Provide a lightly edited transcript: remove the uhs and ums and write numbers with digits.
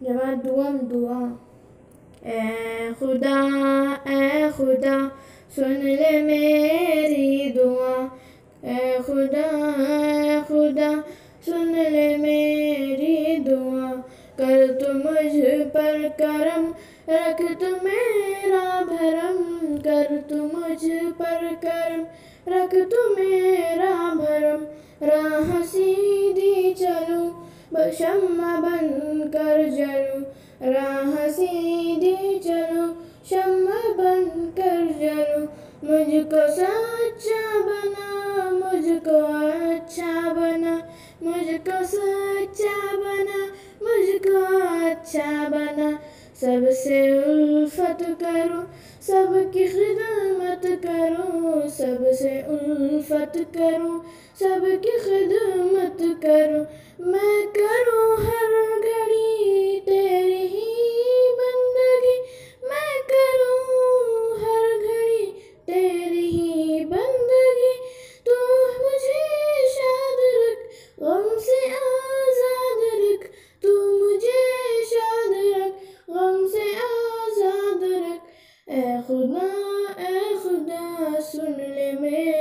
जमा दुआम दुआ। ए खुदा सुन ले मेरी दुआ। ए खुदा सुन ले मेरी दुआ। कर तू मुझ पर करम, रख तू मेरा भरम। कर तू मुझ पर करम, रख तू मेरा भरम। राह सीधी चलूं, शम्मा बन कर जलूं। राह सीधी चलूं, शम्मा बन कर जलूं। मुझको सच्चा बना, मुझको अच्छा बना। मुझको सच्चा बना, मुझको अच्छा बना। सबसे उल्फत करूं, सबकी खिदमत करूं। सबसे उल्फत करूं, सबकी खिदमत करूं। मैं करूं हर घड़ी तेरी ही बंदगी। मैं करूं हर घड़ी तेरी ही बंदगी। तू मुझे शाद रख, गम से आज़ाद रख। तू मुझे शाद रख, गम से आज़ाद रख। ए खुदा सुन ले मेरी